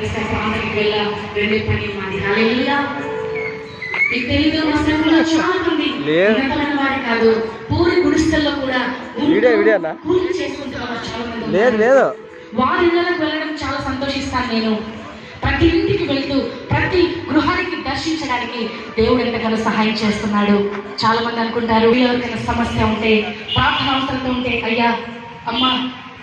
ఏసయ్య ప్రాంతానికి వెళ్ళా వెళ్ళే పని మాది. హల్లెలూయా. మీకు తెలియదు, మా సంఘంలో చాలా మంది ఉన్నతమైన వారే కాదు, పూరి గుడిసెల్లో కూడా కూలి చేసుకుంటున్నారు చాలా మంది. వారి ఇళ్ళకి వెళ్ళడం చాలా సంతోషిస్తాను నేను. ప్రతి ఇంటికి వెళ్తూ ప్రతి గృహానికి దర్శించడానికి దేవుడు ఎంతగానో సహాయం చేస్తున్నాడు. చాలా మంది అనుకుంటారు, ఎవరికైనా సమస్య ఉంటే, ప్రార్థన అవసరత ఉంటే, అయ్యా అమ్మ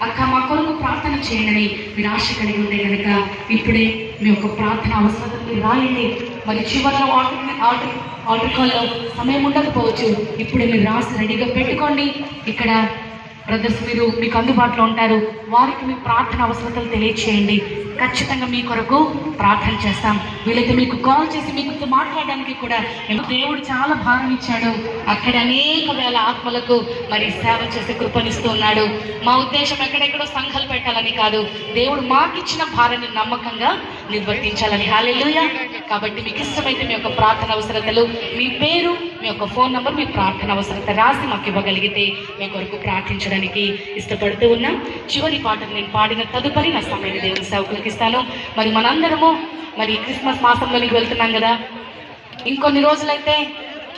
అక్క మా కొరకు ప్రార్థన చేయండి మీరు ఆశ కలిగి ఉంటే కనుక ఇప్పుడే మీ యొక్క ప్రార్థన అవసరత మీరు రాయండి. మరి చివరిలో ఆర్డర్ కాల్లో సమయం ఉండకపోవచ్చు, ఇప్పుడే మీరు రాసి రెడీగా పెట్టుకోండి. ఇక్కడ బ్రదర్స్ మీకు అందుబాటులో ఉంటారు, వారికి మీ ప్రార్థన అవసరతలు తెలియచేయండి. ఖచ్చితంగా మీ కొరకు ప్రార్థన చేస్తాం. వీలైతే మీకు కాల్ చేసి మీకు మాట్లాడడానికి కూడా దేవుడు చాలా భారం ఇచ్చాడు. అక్కడ అనేక వేల ఆత్మలకు మరి సేవ చేసే కృపనిస్తూ ఉన్నాడు. మా ఉద్దేశం ఎక్కడెక్కడో సంఘాలు పెట్టాలని కాదు, దేవుడు మాకు ఇచ్చిన భారాన్ని నమ్మకంగా నిర్వర్తించాలని. హల్లెలూయా. కాబట్టి మీకు ఇష్టమైతే మీ యొక్క ప్రార్థన అవసరతలు, మీ పేరు, మీ యొక్క ఫోన్ నంబర్, మీ ప్రార్థన అవసరత రాసి మాకు ఇవ్వగలిగితే మీ కొరకు ప్రార్థించడానికి ఇష్టపడుతూ ఉన్నాం. చివరి పాటను నేను పాడిన తదుపరి నా సమయాన్ని దేవుని సేవకులకు ఇస్తాను. మరి మనందరము మరి క్రిస్మస్ మాసంలోనికి వెళ్తున్నాం కదా, ఇంకొన్ని రోజులైతే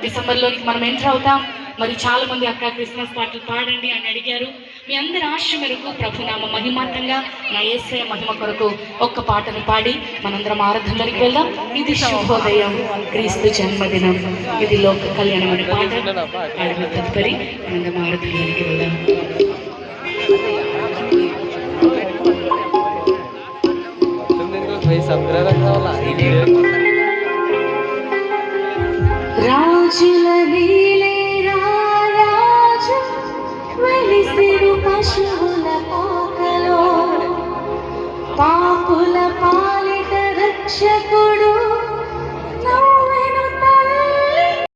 డిసెంబర్లోనికి మనం ఎంటర్ అవుతాం. మరి చాలా మంది అక్క క్రిస్మస్ పాటలు పాడండి అని అడిగారు. మీ అందరి ఆశ మేరకు ప్రభునామ మహిమార్థంగా నా యేసయ్య మహిమ కొరకు ఒక్క పాటను పాడి మనందరం ఆరాధనలోకి వెళ్దాం. ఇది శుభోదయం, క్రీస్తు జన్మదినం, ఇది లోక కళ్యాణం అనే పాట పాడిన తదుపరి మనందరం ఆరాధనలోకి వెళ్దాం. రాజుల నీలేరా రాజు వెలిసిరు పశువుల పాకలో, పాపుల